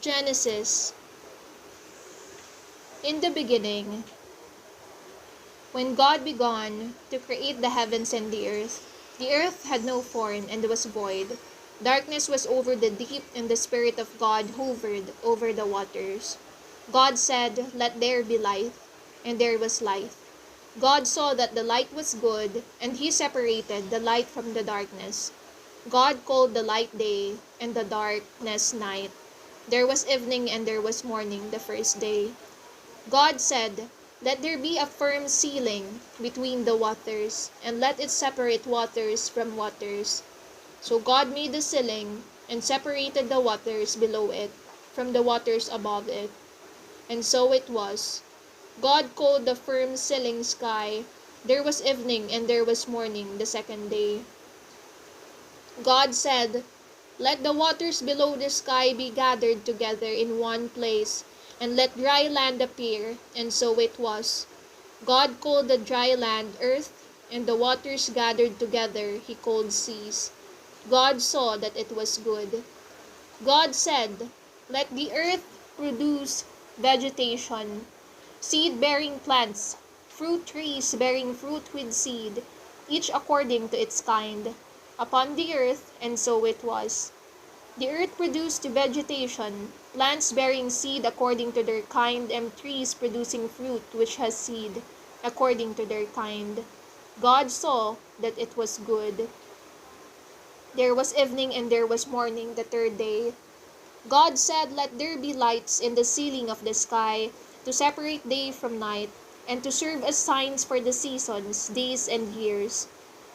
Genesis. In the beginning, when God began to create the heavens and the earth had no form and was void. Darkness was over the deep, and the Spirit of God hovered over the waters. God said, "Let there be light," and there was light. God saw that the light was good, and he separated the light from the darkness. God called the light day, and the darkness night. There was evening and there was morning the first day. God said, "Let there be a firm ceiling between the waters, and let it separate waters from waters." So God made the ceiling, and separated the waters below it from the waters above it. And so it was. God called the firm ceiling sky. There was evening and there was morning the second day. God said, "Let the waters below the sky be gathered together in one place, and let dry land appear." And so it was. God called the dry land earth, and the waters gathered together he called seas. God saw that it was good. God said, "Let the earth produce vegetation, seed-bearing plants, fruit trees bearing fruit with seed, each according to its kind, upon the earth." And so it was. The earth produced vegetation, plants bearing seed according to their kind, and trees producing fruit which has seed according to their kind. God saw that it was good. There was evening and there was morning the third day. God said, "Let there be lights in the ceiling of the sky, to separate day from night, and to serve as signs for the seasons, days, and years.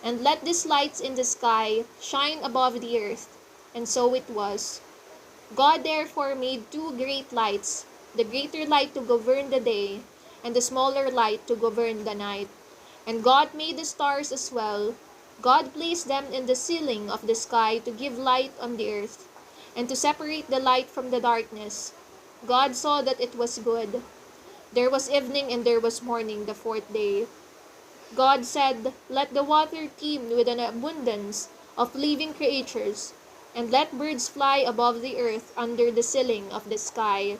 And let these lights in the sky shine above the earth." And so it was. God therefore made two great lights, the greater light to govern the day, and the smaller light to govern the night. And God made the stars as well. God placed them in the ceiling of the sky to give light on the earth, and to separate the light from the darkness. God saw that it was good. There was evening and there was morning the fourth day. God said, "Let the water teem with an abundance of living creatures, and let birds fly above the earth under the ceiling of the sky."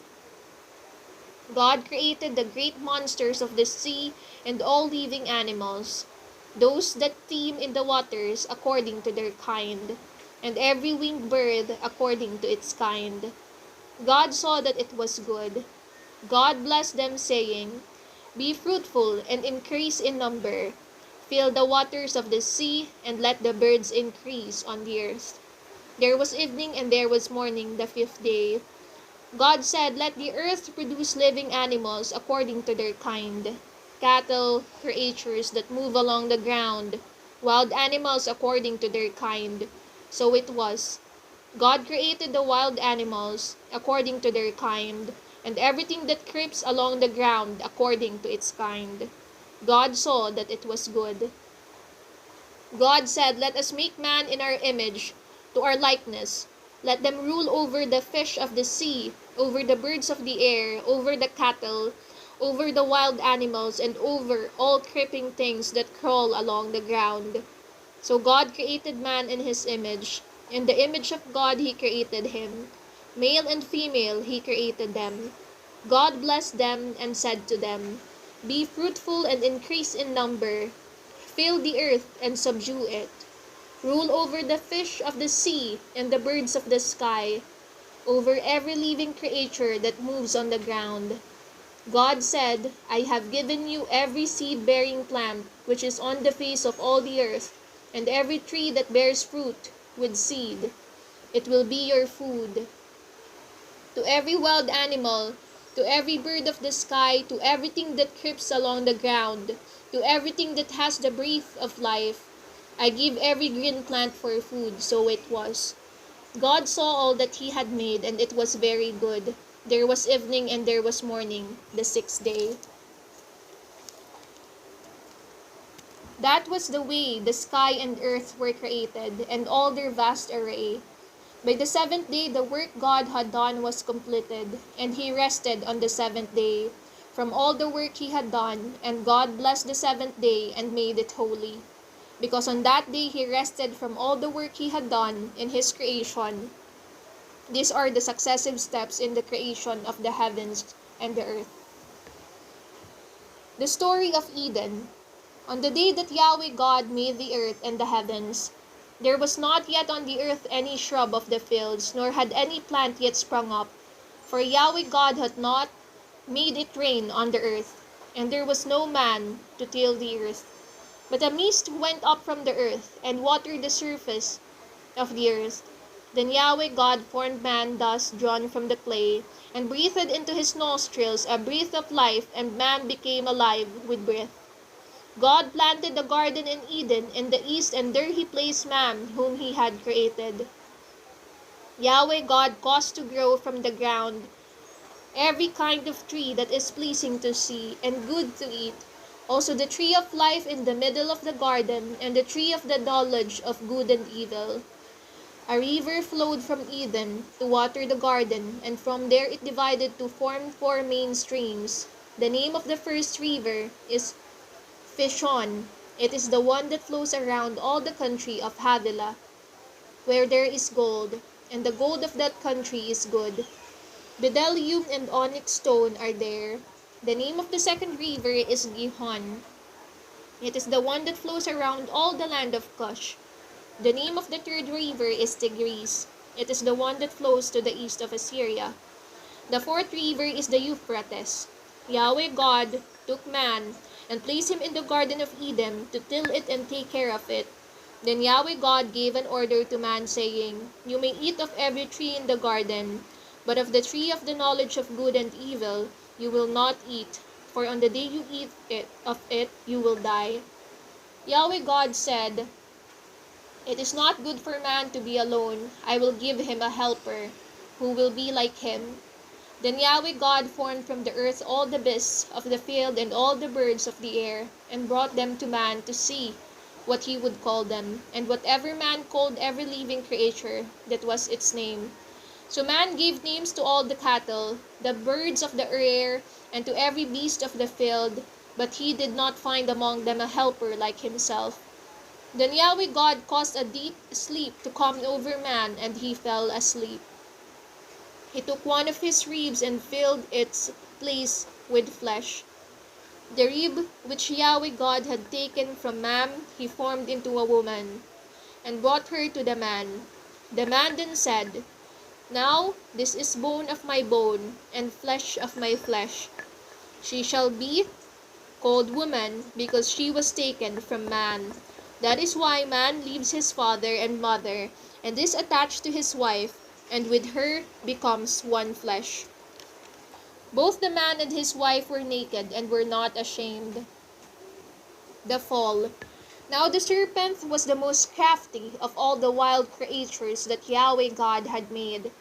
God created the great monsters of the sea and all living animals, those that teem in the waters according to their kind, and every winged bird according to its kind. God saw that it was good. God blessed them, saying, "Be fruitful and increase in number. Fill the waters of the sea, and let the birds increase on the earth." There was evening and there was morning the fifth day. God said, "Let the earth produce living animals according to their kind, cattle, creatures that move along the ground, wild animals according to their kind." So it was. God created the wild animals according to their kind, and everything that creeps along the ground according to its kind. God saw that it was good. God said, "Let us make man in our image, to our likeness. Let them rule over the fish of the sea, over the birds of the air, over the cattle, over the wild animals, and over all creeping things that crawl along the ground." So God created man in his image. In the image of God he created him. Male and female he created them. God blessed them and said to them, "Be fruitful and increase in number. Fill the earth and subdue it. Rule over the fish of the sea and the birds of the sky, over every living creature that moves on the ground." God said, "I have given you every seed-bearing plant which is on the face of all the earth, and every tree that bears fruit with seed. It will be your food. To every wild animal, to every bird of the sky, to everything that creeps along the ground, to everything that has the breath of life, I give every green plant for food." So it was. God saw all that he had made, and it was very good. There was evening and there was morning, the sixth day. That was the way the sky and earth were created, and all their vast array. By the seventh day the work God had done was completed, and he rested on the seventh day from all the work he had done. And God blessed the seventh day and made it holy, because on that day he rested from all the work he had done in his creation. These are the successive steps in the creation of the heavens and the earth. The story of Eden. On the day that Yahweh God made the earth and the heavens, there was not yet on the earth any shrub of the fields, nor had any plant yet sprung up, for Yahweh God had not made it rain on the earth, and there was no man to till the earth. But a mist went up from the earth, and watered the surface of the earth. Then Yahweh God formed man thus drawn from the clay, and breathed into his nostrils a breath of life, and man became alive with breath. God planted the garden in Eden in the east, and there he placed man whom he had created. Yahweh God caused to grow from the ground every kind of tree that is pleasing to see and good to eat, also the tree of life in the middle of the garden, and the tree of the knowledge of good and evil. A river flowed from Eden to water the garden, and from there it divided to form four main streams. The name of the first river is Fishon. It is the one that flows around all the country of Havilah, where there is gold, and the gold of that country is good. Bdellium and onyx stone are there. The name of the second river is Gihon. It is the one that flows around all the land of Cush. The name of the third river is Tigris. It is the one that flows to the east of Assyria. The fourth river is the Euphrates. Yahweh God took man and placed him in the Garden of Eden to till it and take care of it. Then Yahweh God gave an order to man, saying, "You may eat of every tree in the garden, but of the tree of the knowledge of good and evil you will not eat, for on the day you eat of it you will die." Yahweh God said, "It is not good for man to be alone. I will give him a helper, who will be like him." Then Yahweh God formed from the earth all the beasts of the field and all the birds of the air, and brought them to man to see what he would call them. And whatever man called every living creature, that was its name. So man gave names to all the cattle, the birds of the air, and to every beast of the field, but he did not find among them a helper like himself. Then Yahweh God caused a deep sleep to come over man, and he fell asleep. He took one of his ribs and filled its place with flesh. The rib which Yahweh God had taken from man he formed into a woman, and brought her to the man. The man then said, "Now this is bone of my bone, and flesh of my flesh. She shall be called woman, because she was taken from man. That is why man leaves his father and mother, and is attached to his wife, and with her becomes one flesh." Both the man and his wife were naked, and were not ashamed. The fall. Now the serpent was the most crafty of all the wild creatures that Yahweh God had made.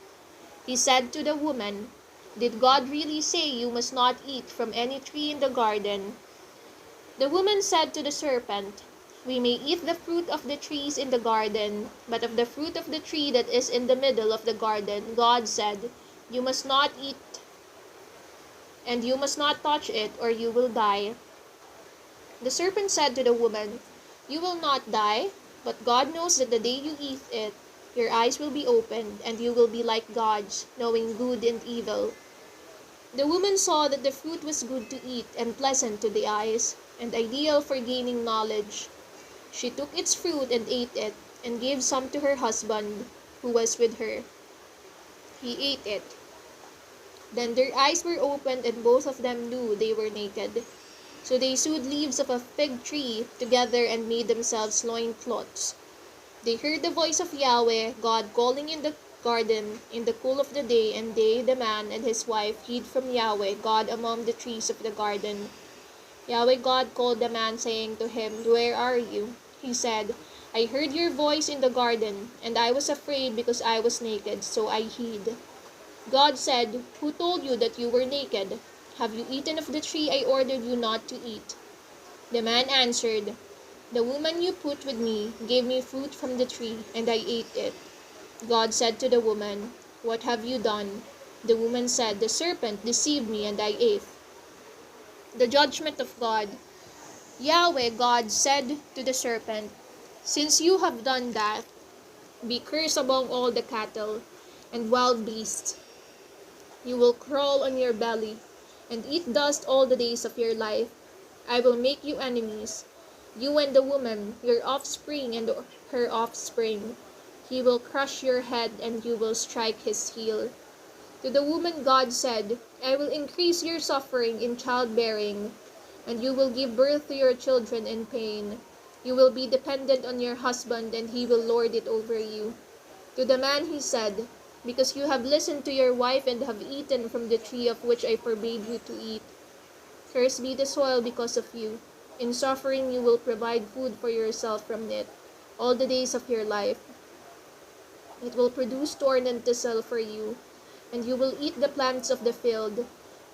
He said to the woman, "Did God really say you must not eat from any tree in the garden?" The woman said to the serpent, "We may eat the fruit of the trees in the garden, but of the fruit of the tree that is in the middle of the garden, God said, you must not eat, and you must not touch it, or you will die." The serpent said to the woman, "You will not die, but God knows that the day you eat it, your eyes will be opened, and you will be like gods, knowing good and evil." The woman saw that the fruit was good to eat and pleasant to the eyes, and ideal for gaining knowledge. She took its fruit and ate it, and gave some to her husband, who was with her. He ate it. Then their eyes were opened, and both of them knew they were naked. So they sewed leaves of a fig tree together and made themselves loincloths. They heard the voice of Yahweh, God, calling in the garden in the cool of the day, and they, the man and his wife, hid from Yahweh, God, among the trees of the garden. Yahweh God called the man, saying to him, "Where are you?" He said, "I heard your voice in the garden, and I was afraid because I was naked, so I hid." God said, "Who told you that you were naked? Have you eaten of the tree I ordered you not to eat?" The man answered, "The woman you put with me gave me fruit from the tree, and I ate it." God said to the woman, "What have you done?" The woman said, "The serpent deceived me, and I ate." The judgment of God. Yahweh God said to the serpent, "Since you have done that, be cursed among all the cattle, and wild beasts. You will crawl on your belly and eat dust all the days of your life. I will make you enemies, you and the woman, your offspring and her offspring. He will crush your head and you will strike his heel. To the woman God said, I will increase your suffering in childbearing, and you will give birth to your children in pain. You will be dependent on your husband, and he will lord it over you. To the man he said, because you have listened to your wife and have eaten from the tree of which I forbade you to eat, cursed be the soil because of you. In suffering you will provide food for yourself from it all the days of your life. It will produce thorn and thistle for you, and you will eat the plants of the field.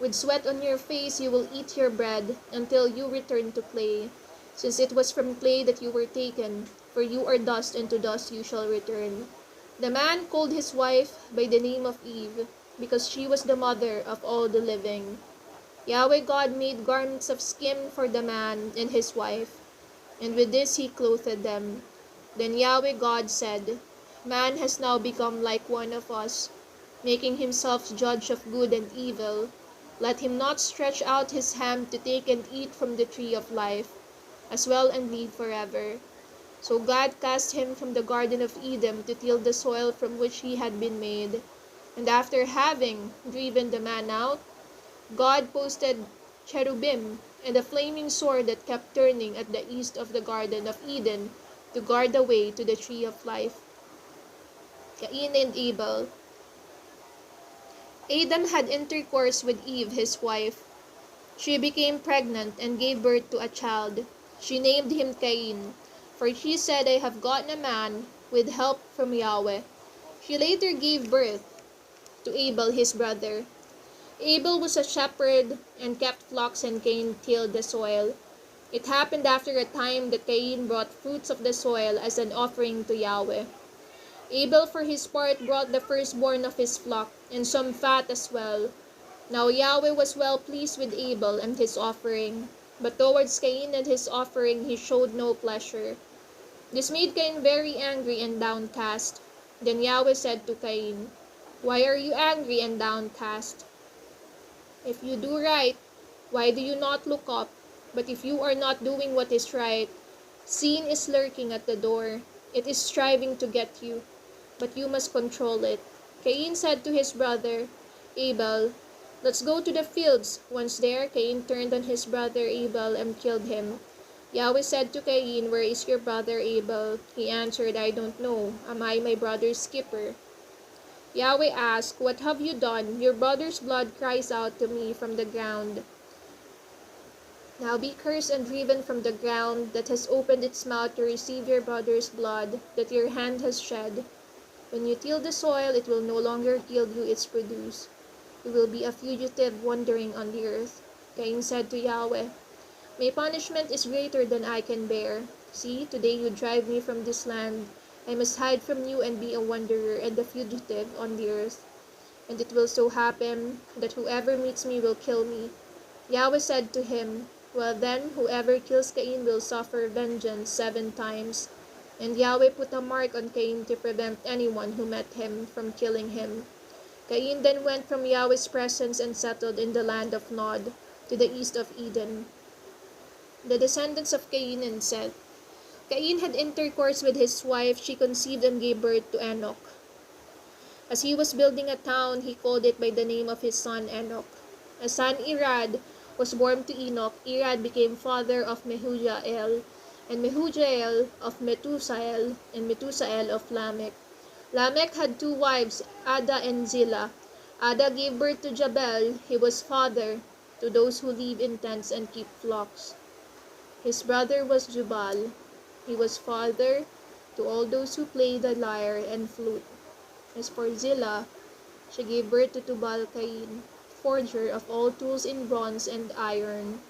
With sweat on your face you will eat your bread until you return to clay, since it was from clay that you were taken, for you are dust and to dust you shall return. The man called his wife by the name of Eve, because she was the mother of all the living. Yahweh God made garments of skin for the man and his wife, and with this he clothed them. Then Yahweh God said, Man has now become like one of us, making himself judge of good and evil. Let him not stretch out his hand to take and eat from the tree of life, as well and live forever. So God cast him from the Garden of Eden to till the soil from which he had been made. And after having driven the man out, God posted cherubim and a flaming sword that kept turning at the east of the Garden of Eden to guard the way to the tree of life. Cain and Abel. Adam had intercourse with Eve, his wife. She became pregnant and gave birth to a child. She named him Cain, for she said, I have gotten a man with help from Yahweh. She later gave birth to Abel, his brother. Abel was a shepherd and kept flocks, and Cain tilled the soil. It happened after a time that Cain brought fruits of the soil as an offering to Yahweh. Abel for his part brought the firstborn of his flock, and some fat as well. Now Yahweh was well pleased with Abel and his offering, but towards Cain and his offering he showed no pleasure. This made Cain very angry and downcast. Then Yahweh said to Cain, Why are you angry and downcast? If you do right, why do you not look up? But if you are not doing what is right, sin is lurking at the door. It is striving to get you, but you must control it. Cain said to his brother Abel, Let's go to the fields. Once there, Cain turned on his brother Abel and killed him. Yahweh said to Cain, Where is your brother Abel? He answered, I don't know. Am I my brother's keeper? Yahweh asked, What have you done? Your brother's blood cries out to me from the ground. Now be cursed and driven from the ground that has opened its mouth to receive your brother's blood that your hand has shed. When you till the soil, it will no longer yield you its produce. You will be a fugitive wandering on the earth. Cain said to Yahweh, My punishment is greater than I can bear. See, today you drive me from this land. I must hide from you and be a wanderer and a fugitive on the earth. And it will so happen that whoever meets me will kill me. Yahweh said to him, Well then, whoever kills Cain will suffer vengeance 7 times. And Yahweh put a mark on Cain to prevent anyone who met him from killing him. Cain then went from Yahweh's presence and settled in the land of Nod, to the east of Eden. The descendants of Cain and Seth. Cain had intercourse with his wife. She conceived and gave birth to Enoch. As he was building a town, he called it by the name of his son Enoch. A son Irad was born to Enoch. Irad became father of Mehujael, and Mehujael of Methusael, and Methusael of Lamech. Lamech had 2 wives, Ada and Zillah. Ada gave birth to Jabal. He was father to those who live in tents and keep flocks. His brother was Jubal. He was father to all those who play the lyre and flute. As for Zillah, she gave birth to Tubal-Cain, forger of all tools in bronze and iron.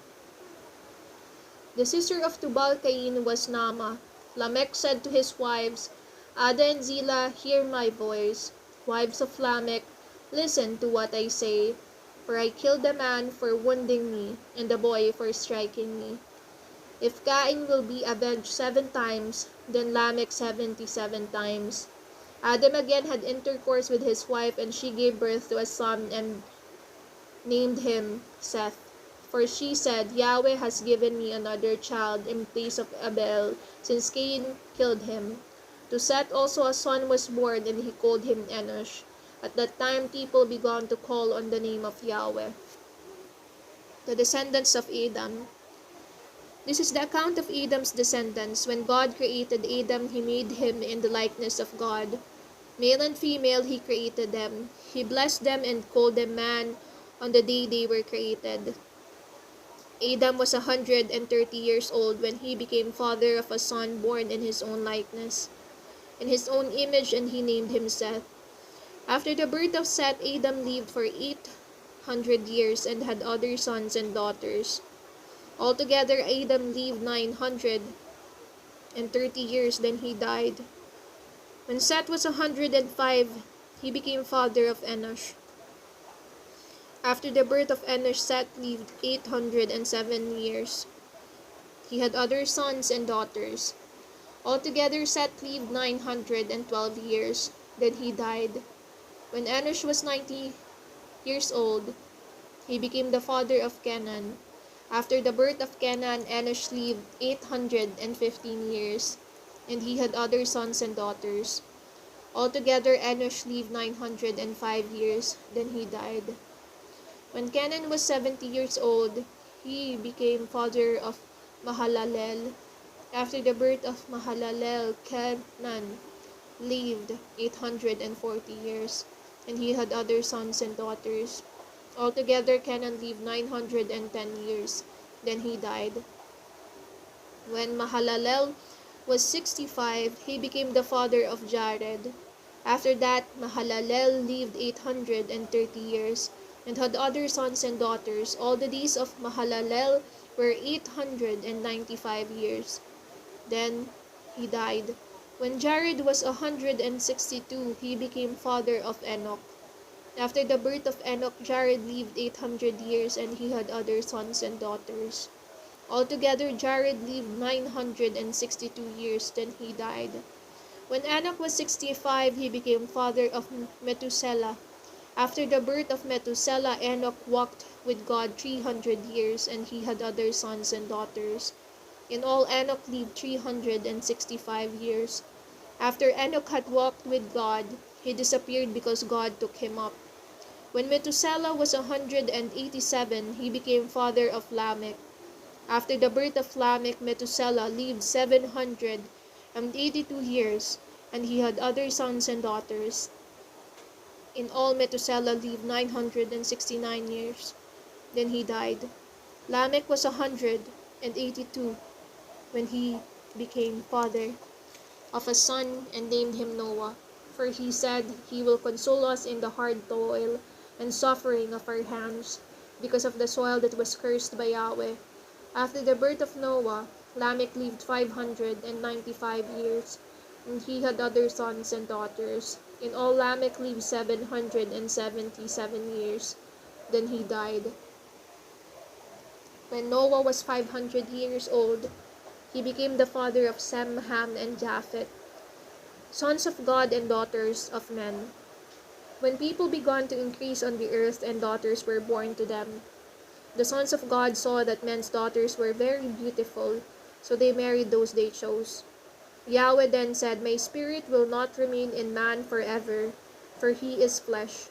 The sister of Tubal-Cain was Naamah. Lamech said to his wives, Ada and Zillah, hear my voice. Wives of Lamech, listen to what I say. For I killed the man for wounding me, and the boy for striking me. If Cain will be avenged 7 times, then Lamech 77 times. Adam again had intercourse with his wife, and she gave birth to a son and named him Seth. For she said, Yahweh has given me another child in place of Abel, since Cain killed him. To Seth also a son was born, and he called him Enosh. At that time people began to call on the name of Yahweh. The descendants of Adam. This is the account of Adam's descendants. When God created Adam, he made him in the likeness of God. Male and female he created them. He blessed them and called them man on the day they were created. Adam was 130 years old when he became father of a son born in his own likeness, in his own image, and he named him Seth. After the birth of Seth, Adam lived for 800 years and had other sons and daughters. Altogether, Adam lived 930 years, then he died. When Seth was 105, he became father of Enosh. After the birth of Enosh, Seth lived 807 years. He had other sons and daughters. Altogether, Seth lived 912 years, then he died. When Enosh was 90 years old, he became the father of Canaan. After the birth of Canaan, Enosh lived 815 years, and he had other sons and daughters. Altogether, Enosh lived 905 years, then he died. When Canaan was 70 years old, he became father of Mahalalel. After the birth of Mahalalel, Canaan lived 840 years, and he had other sons and daughters. Altogether, Canaan lived 910 years, then he died. When Mahalalel was 65, he became the father of Jared. After that, Mahalalel lived 830 years, and had other sons and daughters. All the days of Mahalalel were 895 years. Then he died. When Jared was 162, he became father of Enoch. After the birth of Enoch, Jared lived 800 years, and he had other sons and daughters. Altogether, Jared lived 962 years, then he died. When Enoch was 65, he became father of Methuselah. After the birth of Methuselah, Enoch walked with God 300 years, and he had other sons and daughters. In all, Enoch lived 365 years. After Enoch had walked with God, he disappeared because God took him up. When Methuselah was 187, he became father of Lamech. After the birth of Lamech, Methuselah lived 782 years, and he had other sons and daughters. In all, Methuselah lived 969 years. Then he died. Lamech was 182 when he became father of a son and named him Noah. For he said, He will console us in the hard toil and suffering of our hands, because of the soil that was cursed by Yahweh. After the birth of Noah, Lamech lived 595 years, and he had other sons and daughters. In all, Lamech lived 777 years. Then he died. When Noah was 500 years old, he became the father of Sem, Ham, and Japheth, sons of God and daughters of men. When people began to increase on the earth and daughters were born to them, the sons of God saw that men's daughters were very beautiful, so they married those they chose. Yahweh then said, My spirit will not remain in man forever, for he is flesh.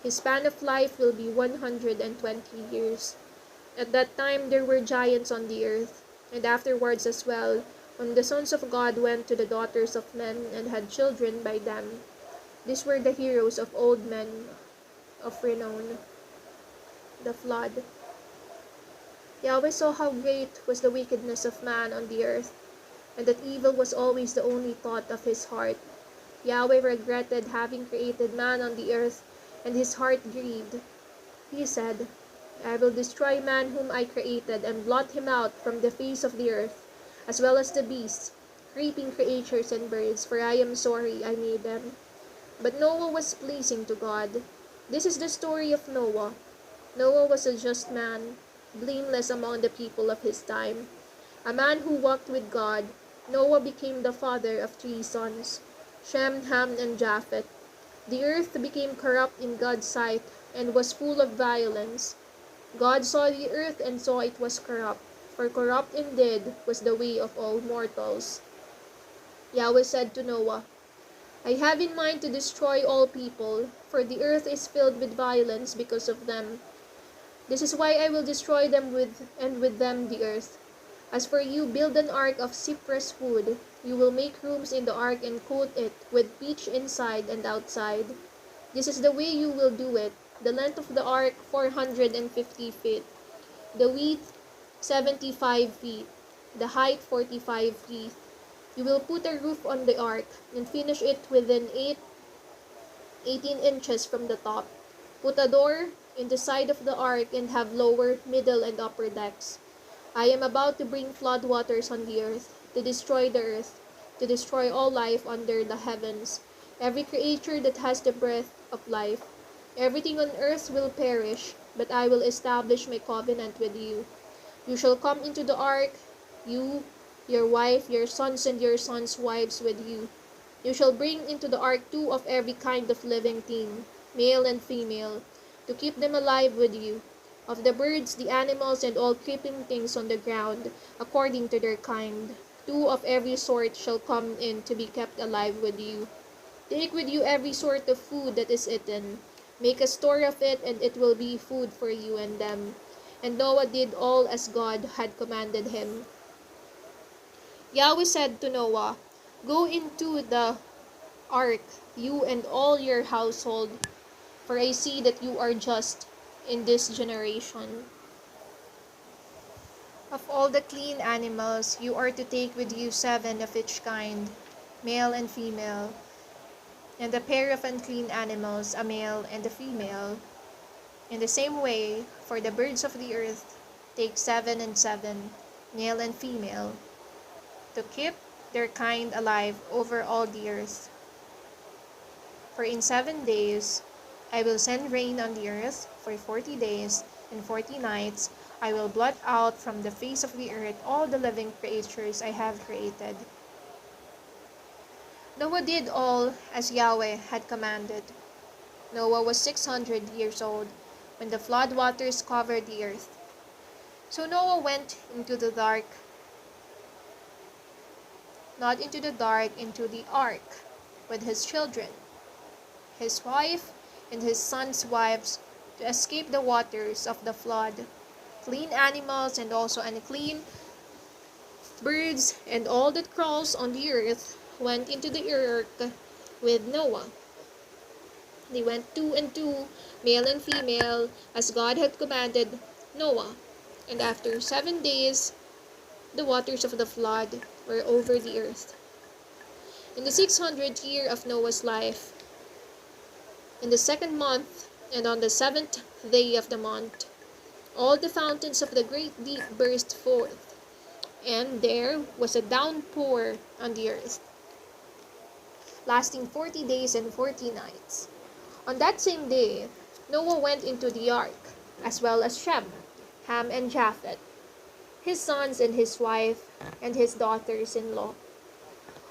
His span of life will be 120 years. At that time there were giants on the earth, and afterwards as well, when the sons of God went to the daughters of men and had children by them. These were the heroes of old men of renown. The flood. Yahweh saw how great was the wickedness of man on the earth, and that evil was always the only thought of his heart. Yahweh regretted having created man on the earth, and his heart grieved. He said, I will destroy man whom I created, and blot him out from the face of the earth, as well as the beasts, creeping creatures and birds, for I am sorry I made them. But Noah was pleasing to God. This is the story of Noah. Noah was a just man, blameless among the people of his time, a man who walked with God. Noah became the father of 3 sons. Shem, Ham, and Japheth. The earth became corrupt in God's sight and was full of violence. God saw the earth and saw it was corrupt, for corrupt indeed was the way of all mortals. Yahweh said to Noah, I have in mind to destroy all people, for the earth is filled with violence because of them. This is why I will destroy them and with them the earth. As for you, build an ark of cypress wood. You will make rooms in the ark and coat it with pitch inside and outside. This is the way you will do it. The length of the ark 450 feet, the width 75 feet, the height 45 feet. You will put a roof on the ark and finish it within 18 inches from the top. Put a door in the side of the ark and have lower, middle, and upper decks. I am about to bring flood waters on the earth, to destroy the earth, to destroy all life under the heavens, every creature that has the breath of life. Everything on earth will perish, but I will establish my covenant with you. You shall come into the ark, you, your wife, your sons, and your sons' wives with you. You shall bring into the ark 2 of every kind of living thing, male and female, to keep them alive with you. Of the birds, the animals, and all creeping things on the ground, according to their kind, 2 of every sort shall come in to be kept alive with you. Take with you every sort of food that is eaten. Make a store of it, and it will be food for you and them. And Noah did all as God had commanded him. Yahweh said to Noah, Go into the ark, you and all your household, for I see that you are just in this generation. Of all the clean animals, you are to take with you 7 of each kind, male and female, and a pair of unclean animals, a male and a female. In the same way, for the birds of the earth, take 7 and 7, male and female, to keep their kind alive over all the earth. For in 7 days I will send rain on the earth. For 40 days and 40 nights I will blot out from the face of the earth all the living creatures I have created. Noah did all as Yahweh had commanded. Noah was 600 years old when the flood waters covered the earth. So Noah went into the dark, not into the dark, into the ark with his children, his wife, and his sons' wives, to escape the waters of the flood. Clean animals and also unclean birds and all that crawls on the earth went into the ark with Noah. They went 2 and 2, male and female, as God had commanded Noah. And after 7 days, the waters of the flood were over the earth. In the 600th year of Noah's life, in the 2nd month, and on the 7th day of the month, all the fountains of the great deep burst forth, and there was a downpour on the earth, lasting 40 days and 40 nights. On that same day, Noah went into the ark, as well as Shem, Ham, and Japheth, his sons and his wife, and his daughters-in-law.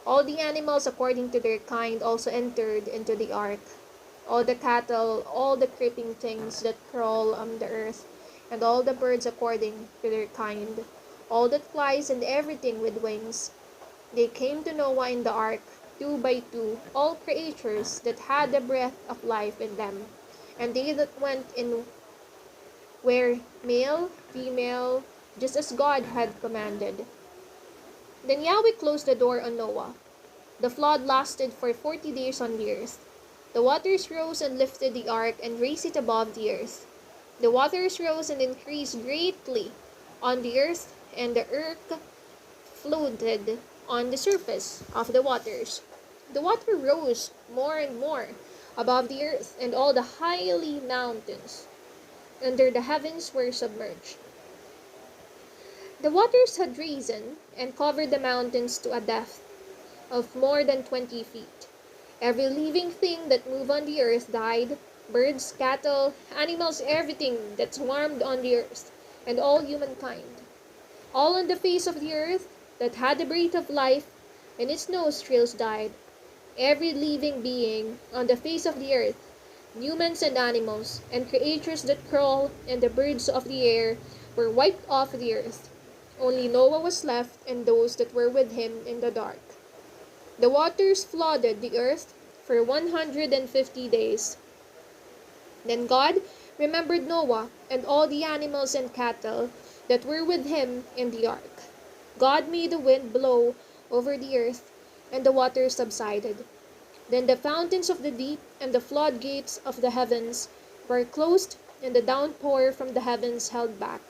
All the animals according to their kind also entered into the ark, all the cattle, all the creeping things that crawl on the earth, and all the birds according to their kind, all that flies and everything with wings. They came to Noah in the ark, 2 by 2, all creatures that had the breath of life in them, and they that went in were male, female, just as God had commanded. Then Yahweh closed the door on Noah. The flood lasted for 40 days on the earth. The waters rose and lifted the ark and raised it above the earth. The waters rose and increased greatly on the earth, and the earth floated on the surface of the waters. The water rose more and more above the earth, and all the highly mountains under the heavens were submerged. The waters had risen and covered the mountains to a depth of more than 20 feet. Every living thing that moved on the earth died, birds, cattle, animals, everything that swarmed on the earth, and all humankind. All on the face of the earth that had the breath of life in its nostrils died. Every living being on the face of the earth, humans and animals, and creatures that crawl, and the birds of the air, were wiped off the earth. Only Noah was left, and those that were with him in the dark. The waters flooded the earth for 150 days. Then God remembered Noah and all the animals and cattle that were with him in the ark. God made the wind blow over the earth, and the waters subsided. Then the fountains of the deep and the floodgates of the heavens were closed, and the downpour from the heavens held back.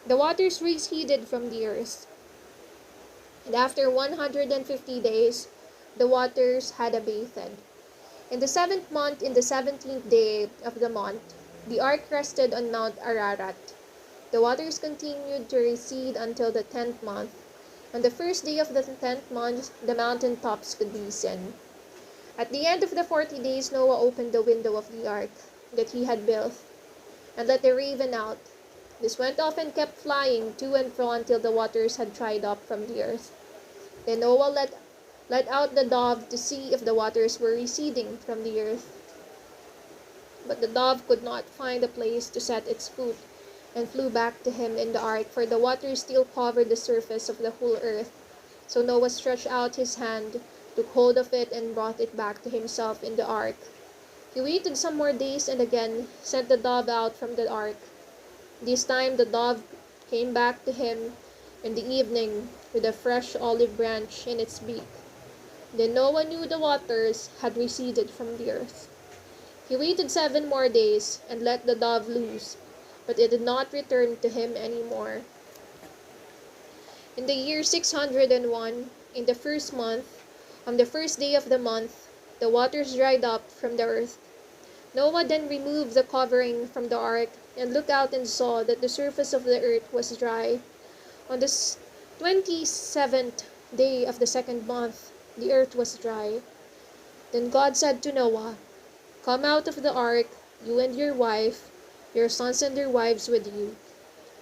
The waters receded from the earth. And after 150 days, the waters had abated. In the 7th month, in the 17th day of the month, the ark rested on Mount Ararat. The waters continued to recede until the 10th month. On the first day of the 10th month, the mountain tops could be seen. At the end of the 40 days, Noah opened the window of the ark that he had built, and let the raven out. This went off and kept flying to and fro until the waters had dried up from the earth. Then Noah let out the dove to see if the waters were receding from the earth. But the dove could not find a place to set its foot, and flew back to him in the ark, for the waters still covered the surface of the whole earth. So Noah stretched out his hand, took hold of it, and brought it back to himself in the ark. He waited some more days, and again sent the dove out from the ark. This time the dove came back to him in the evening with a fresh olive branch in its beak. Then Noah knew the waters had receded from the earth. He waited 7 more days, and let the dove loose, but it did not return to him any more. In the year 601, in the 1st month, on the 1st day of the month, the waters dried up from the earth. Noah then removed the covering from the ark, and looked out and saw that the surface of the earth was dry. On the 27th day of the 2nd month, the earth was dry. Then God said to Noah, "Come out of the ark, you and your wife, your sons and their wives with you.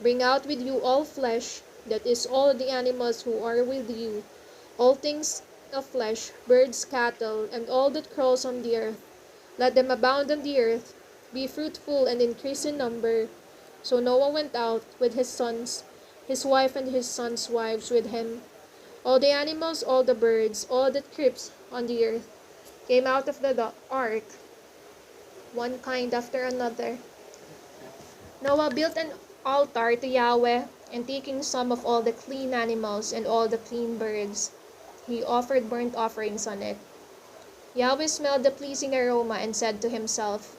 Bring out with you all flesh, that is, all the animals who are with you, all things of flesh, birds, cattle, and all that crawls on the earth. Let them abound on the earth, be fruitful and increase in number." So Noah went out with his sons, his wife and his sons' wives with him. All the animals, all the birds, all that creeps on the earth came out of the ark, one kind after another. Noah built an altar to Yahweh, and taking some of all the clean animals and all the clean birds, he offered burnt offerings on it. Yahweh smelled the pleasing aroma and said to himself,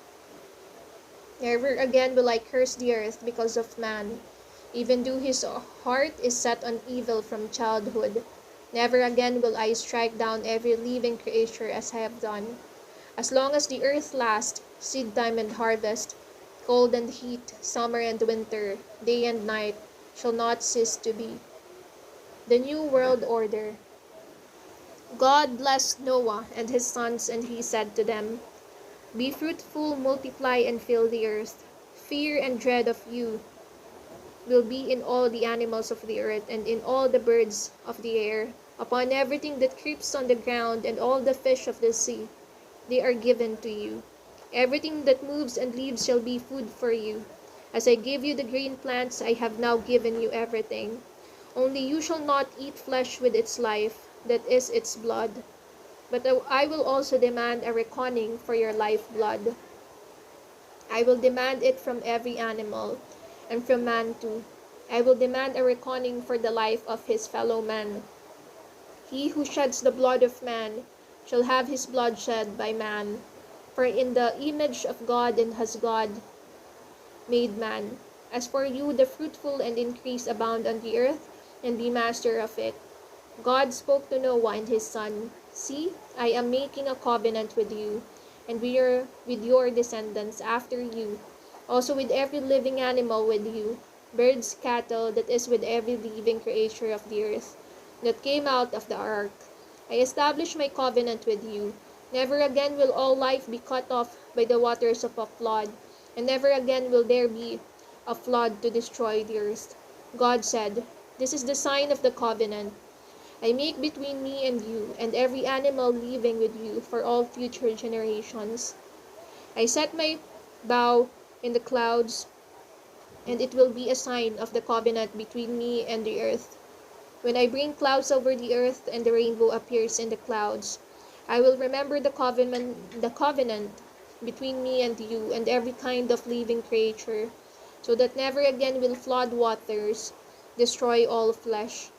"Never again will I curse the earth because of man, even though his heart is set on evil from childhood. Never again will I strike down every living creature as I have done. As long as the earth lasts, seed time and harvest, cold and heat, summer and winter, day and night, shall not cease to be." The New World Order. God blessed Noah and his sons, and he said to them, "Be fruitful, multiply, and fill the earth. Fear and dread of you will be in all the animals of the earth, and in all the birds of the air, upon everything that creeps on the ground, and all the fish of the sea. They are given to you. Everything that moves and lives shall be food for you. As I gave you the green plants, I have now given you everything. Only you shall not eat flesh with its life, that is its blood. But I will also demand a reckoning for your lifeblood. I will demand it from every animal, and from man too. I will demand a reckoning for the life of his fellow man. He who sheds the blood of man shall have his blood shed by man. For in the image of God and has God made man. As for you, the fruitful and increase abound on the earth, and be master of it." God spoke to Noah and his son, "See, I am making a covenant with you, and with your descendants after you, also with every living animal with you, birds, cattle, that is, with every living creature of the earth, that came out of the ark. I establish my covenant with you. Never again will all life be cut off by the waters of a flood, and never again will there be a flood to destroy the earth." God said, "This is the sign of the covenant. I make between me and you, and every animal living with you, for all future generations. I set my bow in the clouds, and it will be a sign of the covenant between me and the earth. When I bring clouds over the earth and the rainbow appears in the clouds, I will remember the covenant between me and you and every kind of living creature, so that never again will flood waters destroy all flesh.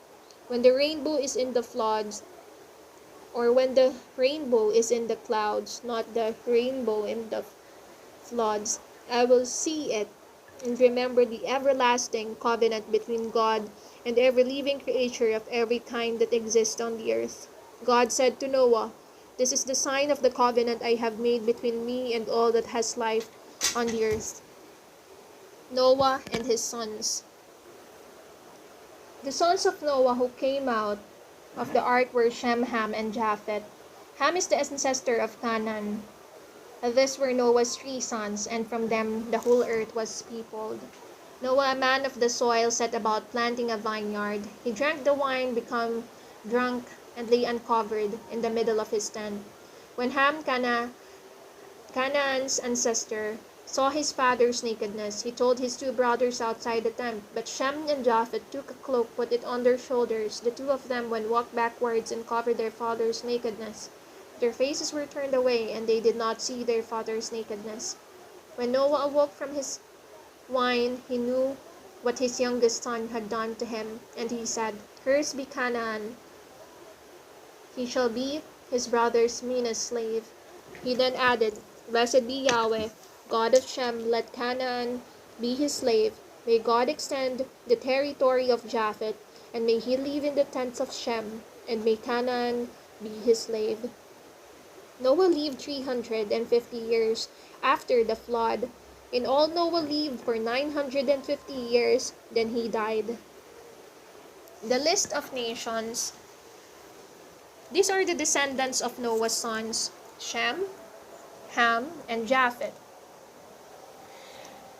When the rainbow is in the floods, or when the rainbow is in the clouds, not the rainbow in the floods, I will see it and remember the everlasting covenant between God and every living creature of every kind that exists on the earth. God said to Noah, "This is the sign of the covenant I have made between me and all that has life on the earth." Noah and his sons. The sons of Noah who came out of the ark were Shem, Ham, and Japheth. Ham is the ancestor of Canaan. These were Noah's 3 sons, and from them the whole earth was peopled. Noah, a man of the soil, set about planting a vineyard. He drank the wine, became drunk, and lay uncovered in the middle of his tent. When Ham, Canaan's ancestor, saw his father's nakedness, he told his 2 brothers outside the tent. But Shem and Japheth took a cloak, put it on their shoulders. The 2 of them went walked backwards and covered their father's nakedness. Their faces were turned away, and they did not see their father's nakedness. When Noah awoke from his wine, he knew what his youngest son had done to him, and he said, "Cursed be Canaan, he shall be his brother's meanest slave." He then added, "Blessed be Yahweh, God of Shem, let Canaan be his slave. May God extend the territory of Japheth, and may he live in the tents of Shem, and may Canaan be his slave." Noah lived 350 years after the flood. In all, Noah lived for 950 years, then he died. The list of nations. These are the descendants of Noah's sons, Shem, Ham, and Japheth.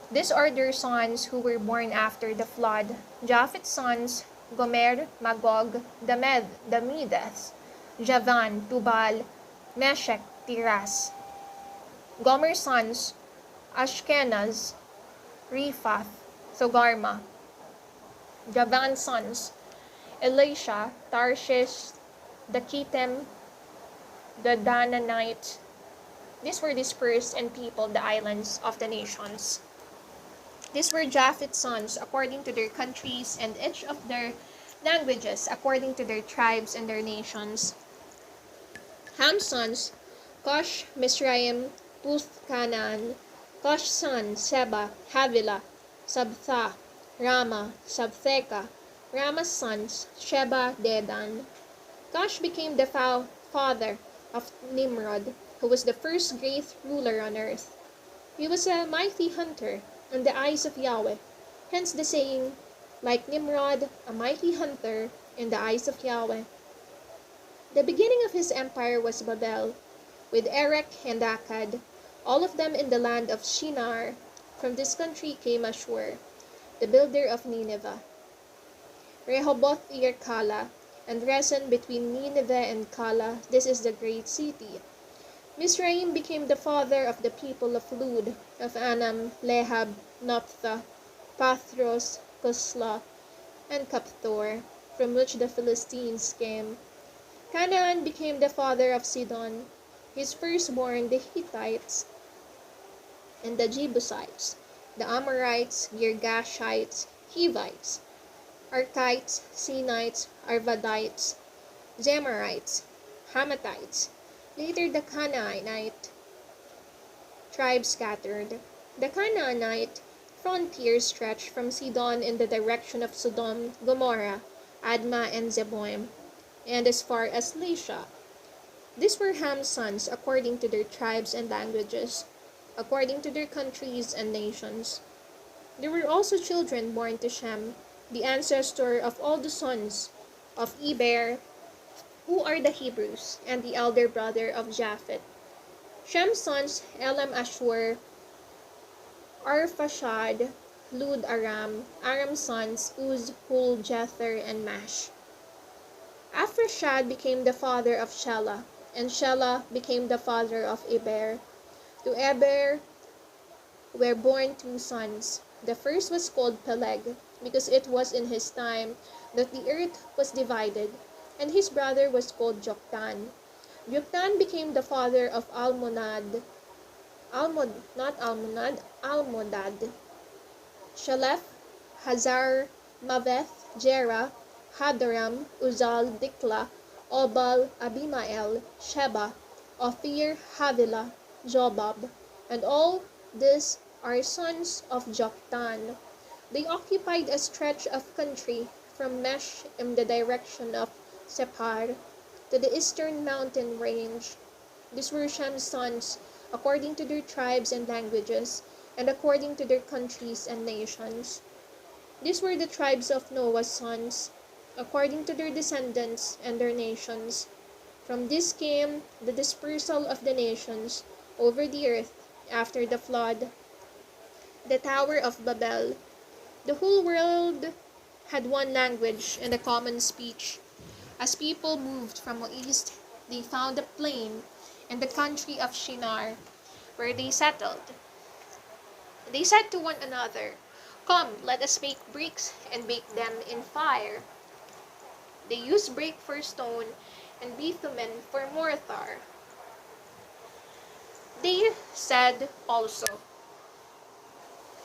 These are their sons who were born after the flood. Japheth's sons, Gomer, Magog, the Medes, Javan, Tubal, Meshech, Tiras. Gomer's sons, Ashkenaz, Riphath, Thogarma. Javan's sons, Elisha, Tarshish, the Kittim, the Dananites. These were dispersed and peopled the islands of the nations. These were Japheth's sons according to their countries, and each of their languages according to their tribes and their nations. Ham's sons, Cush, Mizraim, Puth, Canaan. Cush's son, Seba, Havilah, Sabtha, Rama, Sabtheka. Rama's sons, Sheba, Dedan. Cush became the father of Nimrod, who was the first great ruler on earth. He was a mighty hunter in the eyes of Yahweh, hence the saying, like Nimrod, a mighty hunter in the eyes of Yahweh. The beginning of his empire was Babel, with Erech and Akkad, all of them in the land of Shinar. From this country came Ashur, the builder of Nineveh. Rehoboth near Kala, and Resen between Nineveh and Kala. This is the great city. Mizraim became the father of the people of Lud, of Anam, Lehab, Naphtha, Pathros, Kusla, and Kaptor, from which the Philistines came. Canaan became the father of Sidon, his firstborn the Hittites, and the Jebusites, the Amorites, Girgashites, Hivites, Archites, Sinites, Arvadites, Zemarites, Hamathites. Later the Canaanite tribe scattered. The Canaanite frontier stretched from Sidon in the direction of Sodom, Gomorrah, Admah, and Zeboim, and as far as Lasha. These were Ham's sons according to their tribes and languages, according to their countries and nations. There were also children born to Shem, the ancestor of all the sons of Eber, who are the Hebrews, and the elder brother of Japheth. Shem's sons, Elam, Ashur, Arphaxad, Lud, Aram. Aram's sons, Uz, Hul, Jether, and Mash. Arphaxad became the father of Shelah, and Shelah became the father of Eber. To Eber were born two sons. The first was called Peleg, because it was in his time that the earth was divided, and his brother was called Joktan. Joktan became the father of Almodad, Shalef, Hazar, Maveth, Jerah, Hadoram, Uzal, Dikla, Obal, Abimael, Sheba, Ophir, Havilah, Jobab, and all these are sons of Joktan. They occupied a stretch of country from Mesh in the direction of Sephar to the eastern mountain range. These were Shem's sons, according to their tribes and languages, and according to their countries and nations. These were the tribes of Noah's sons, according to their descendants and their nations. From this came the dispersal of the nations over the earth after the flood. The Tower of Babel. The whole world had one language and a common speech. As people moved from the east, they found a plain in the country of Shinar, where they settled. They said to one another, "Come, let us make bricks and bake them in fire." They used brick for stone and bitumen for mortar. They said also,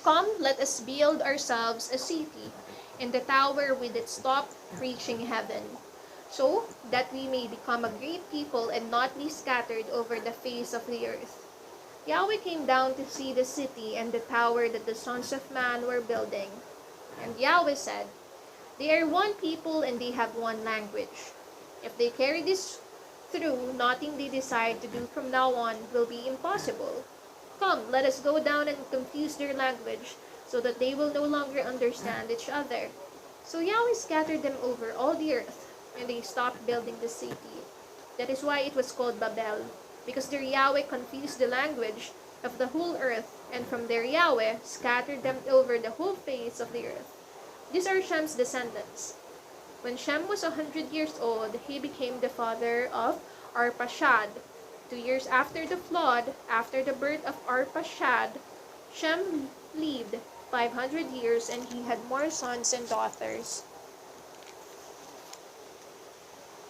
"Come, let us build ourselves a city, in the tower with its top reaching heaven, so that we may become a great people and not be scattered over the face of the earth." Yahweh came down to see the city and the tower that the sons of man were building. And Yahweh said, "They are one people and they have one language. If they carry this through, nothing they decide to do from now on will be impossible. Come, let us go down and confuse their language, so that they will no longer understand each other." So Yahweh scattered them over all the earth, and they stopped building the city. That is why it was called Babel, because their Yahweh confused the language of the whole earth, and from their Yahweh scattered them over the whole face of the earth. These are Shem's descendants. When Shem was 100 years old, he became the father of Arpachshad. 2 years after the flood, after the birth of Arpachshad, Shem lived 500 years and he had more sons and daughters.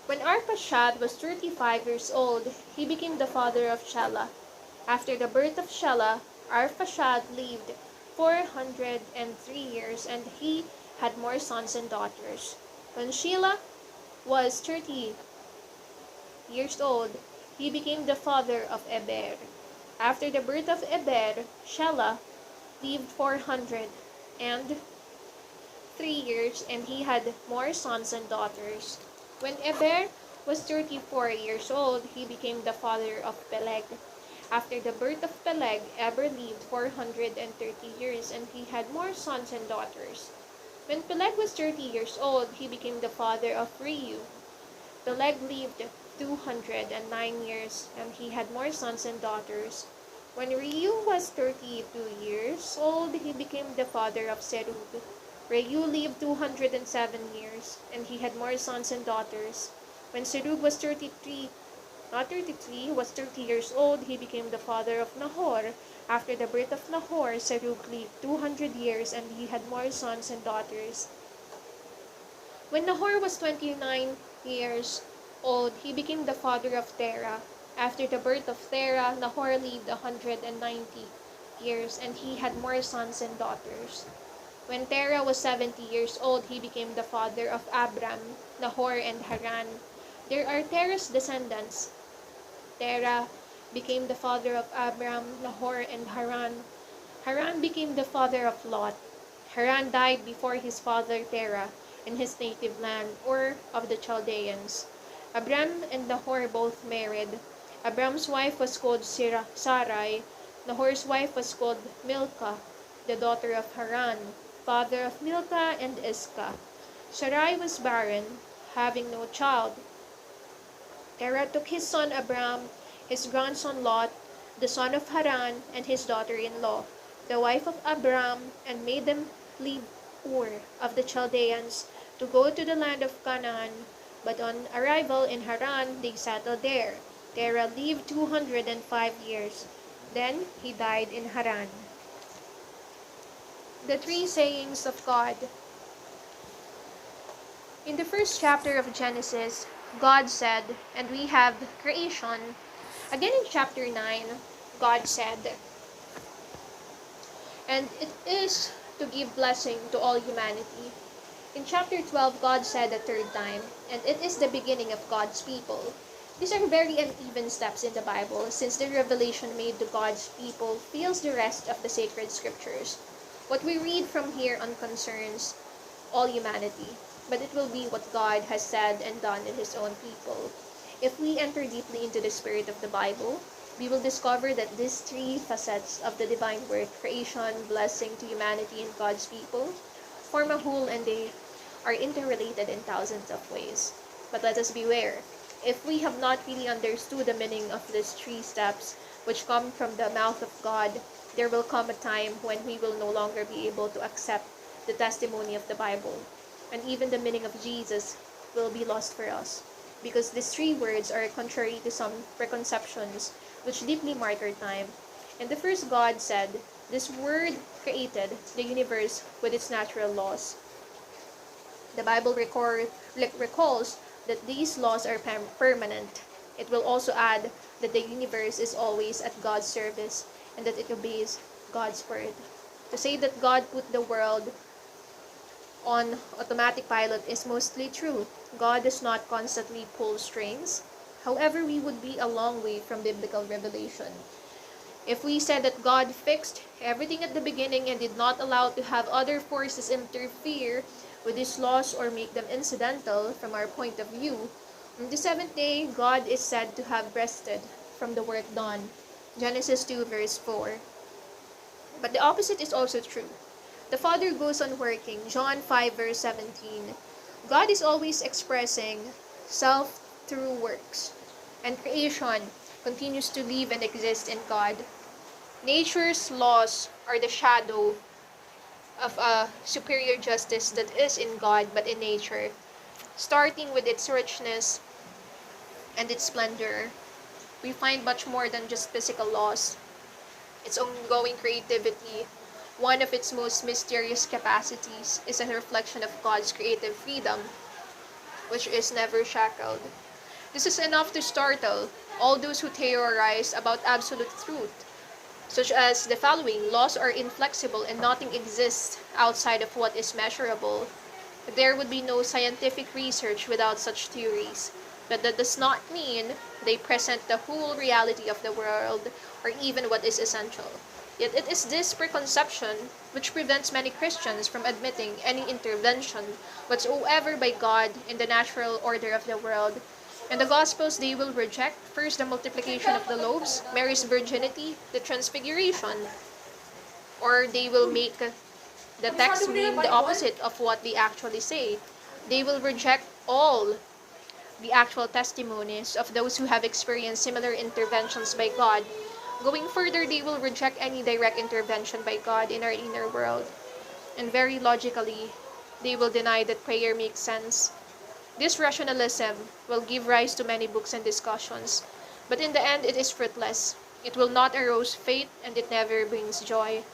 When Arpachshad was 35 years old, he became the father of Shelah. After the birth of Shelah, Arpachshad lived 403 years and he had more sons and daughters. When Shelah was 30 years old, he became the father of Eber. After the birth of Eber, Shelah lived 403 years and he had more sons and daughters. When Eber was 34 years old, he became the father of Peleg. After the birth of Peleg, Eber lived 430 years and he had more sons and daughters. When Peleg was 30 years old, he became the father of Reu. Peleg lived 209 years and he had more sons and daughters. When Reu was 32 years old, he became the father of Serug. Reu lived 207 years and he had more sons and daughters. When Serug was 30 years old, he became the father of Nahor. After the birth of Nahor, Serug lived 200 years and he had more sons and daughters. When Nahor was 29 years old, he became the father of Terah. After the birth of Terah, Nahor lived 190 years and he had more sons and daughters. When Terah was 70 years old, he became the father of Abram, Nahor, and Haran. There are Terah's descendants. Terah became the father of Abram, Nahor, and Haran. Haran became the father of Lot. Haran died before his father Terah in his native land, Ur of the Chaldeans. Abram and Nahor both married. Abram's wife was called Sarai. Nahor's wife was called Milcah, the daughter of Haran, father of Milcah and Iscah. Sarai was barren, having no child. Terah took his son Abram, his grandson Lot, the son of Haran, and his daughter-in-law, the wife of Abram, and made them leave Ur of the Chaldeans to go to the land of Canaan, But on arrival in Haran, they settled there. Terah lived 205 years. Then he died in Haran. The three sayings of God. In the first chapter of Genesis, God said, and we have creation. Again in chapter 9, God said, and it is to give blessing to all humanity. In chapter 12, God said a third time, and it is the beginning of God's people. These are very uneven steps in the Bible, since the revelation made to God's people fills the rest of the sacred scriptures. What we read from here on concerns all humanity, but it will be what God has said and done in His own people. If we enter deeply into the spirit of the Bible, we will discover that these three facets of the divine work, creation, blessing to humanity, and God's people, form a whole, and they are interrelated in thousands of ways. But let us beware. If we have not really understood the meaning of these three steps, which come from the mouth of God, there will come a time when we will no longer be able to accept the testimony of the Bible, and even the meaning of Jesus will be lost for us, because these three words are contrary to some preconceptions which deeply mark our time. And the first, God said, this word created the universe with its natural laws. The Bible recalls that these laws are permanent. It will also add that the universe is always at God's service and that it obeys God's word. To say that God put the world on automatic pilot is mostly true. God does not constantly pull strings. However, we would be a long way from biblical revelation if we said that God fixed everything at the beginning and did not allow to have other forces interfere with His laws or make them incidental from our point of view. On the seventh day, God is said to have rested from the work done. Genesis 2 verse 4. But the opposite is also true. The Father goes on working. John 5 verse 17. God is always expressing self through works, and creation continues to live and exist in God. Nature's laws are the shadow of a superior justice that is in God but in nature, starting with its richness and its splendor. We find much more than just physical laws. Its ongoing creativity, one of its most mysterious capacities, is a reflection of God's creative freedom, which is never shackled. This is enough to startle all those who theorize about absolute truth, such as the following: laws are inflexible and nothing exists outside of what is measurable. There would be no scientific research without such theories, but that does not mean they present the whole reality of the world or even what is essential. Yet it is this preconception which prevents many Christians from admitting any intervention whatsoever by God in the natural order of the world. In the Gospels, they will reject first the multiplication of the loaves, Mary's virginity, the transfiguration, or they will make the text mean the opposite of what they actually say. They will reject all the actual testimonies of those who have experienced similar interventions by God. Going further, they will reject any direct intervention by God in our inner world. And very logically, they will deny that prayer makes sense. This rationalism will give rise to many books and discussions, but in the end it is fruitless. It will not arouse faith and it never brings joy.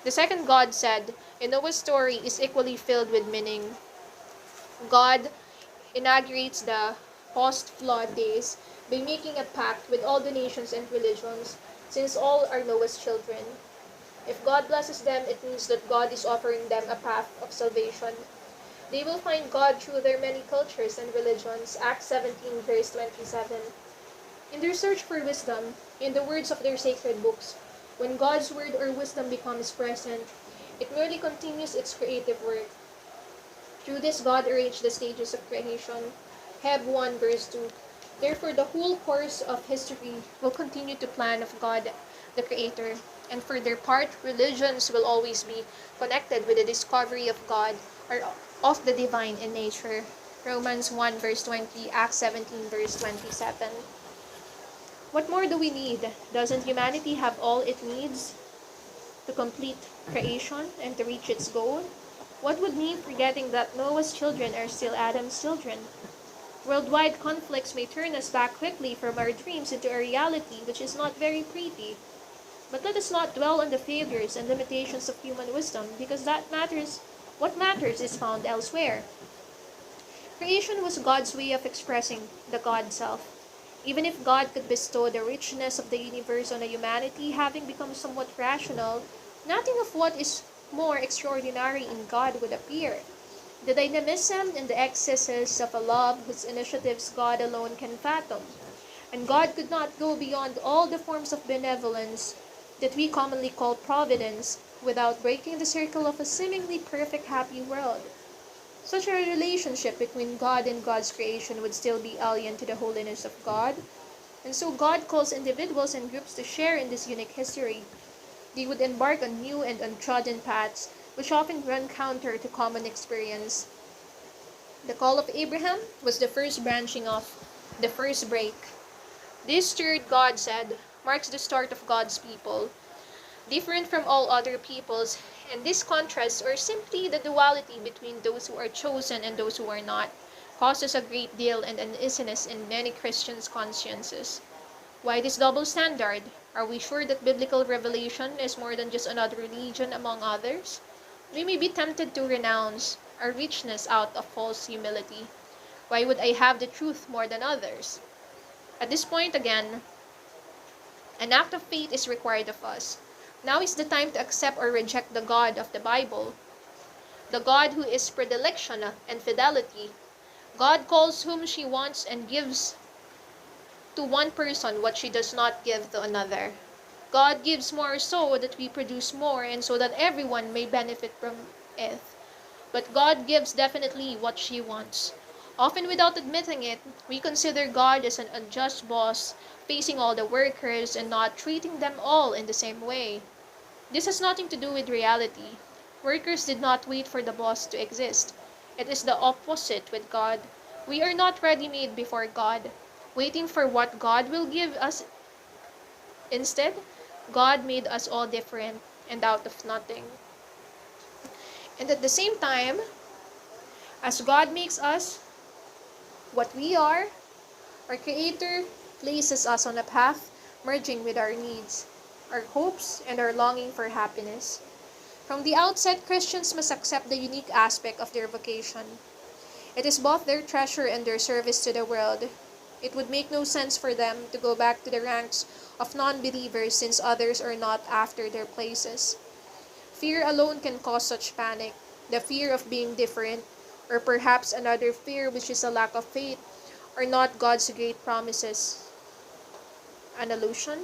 The second, God said, in Noah's story is equally filled with meaning. God inaugurates the post-flood days by making a pact with all the nations and religions, since all are Noah's children. If God blesses them, it means that God is offering them a path of salvation. They will find God through their many cultures and religions. Acts 17 verse 27. In their search for wisdom, in the words of their sacred books, when God's word or wisdom becomes present, it merely continues its creative work. Through this, God arranged the stages of creation. Heb 1 verse 2. Therefore, the whole course of history will continue to plan of God, the Creator. And for their part, religions will always be connected with the discovery of God or of the divine in nature. Romans 1 verse 20, Acts 17 verse 27. What more do we need? Doesn't humanity have all it needs to complete creation and to reach its goal? What would mean forgetting that Noah's children are still Adam's children? Worldwide conflicts may turn us back quickly from our dreams into a reality which is not very pretty. But let us not dwell on the failures and limitations of human wisdom, because what matters is found elsewhere. Creation was God's way of expressing the God self. Even if God could bestow the richness of the universe on a humanity having become somewhat rational, nothing of what is more extraordinary in God would appear. The dynamism and the excesses of a love whose initiatives God alone can fathom. And God could not go beyond all the forms of benevolence that we commonly call providence without breaking the circle of a seemingly perfect happy world. Such a relationship between God and God's creation would still be alien to the holiness of God, and so God calls individuals and groups to share in this unique history. They would embark on new and untrodden paths, which often run counter to common experience. The call of Abraham was the first branching off, the first break. This third, God said, marks the start of God's people, different from all other peoples, and this contrast, or simply the duality between those who are chosen and those who are not, causes a great deal of uneasiness in many Christians' consciences. Why this double standard? Are we sure that biblical revelation is more than just another religion among others? We may be tempted to renounce our richness out of false humility. Why would I have the truth more than others? At this point again, an act of faith is required of us. Now is the time to accept or reject the God of the Bible, the God who is predilection and fidelity. God calls whom she wants and gives to one person what she does not give to another. God gives more so that we produce more and so that everyone may benefit from it. But God gives definitely what she wants. Often without admitting it, we consider God as an unjust boss, facing all the workers and not treating them all in the same way. This has nothing to do with reality. Workers did not wait for the boss to exist. It is the opposite with God. We are not ready-made before God, waiting for what God will give us. Instead, God made us all different and out of nothing. And at the same time, as God makes us what we are, our Creator places us on a path merging with our needs, our hopes, and our longing for happiness. From the outset, Christians must accept the unique aspect of their vocation. It is both their treasure and their service to the world. It would make no sense for them to go back to the ranks of non-believers since others are not after their places. Fear alone can cause such panic. The fear of being different, or perhaps another fear which is a lack of faith, are not God's great promises an illusion?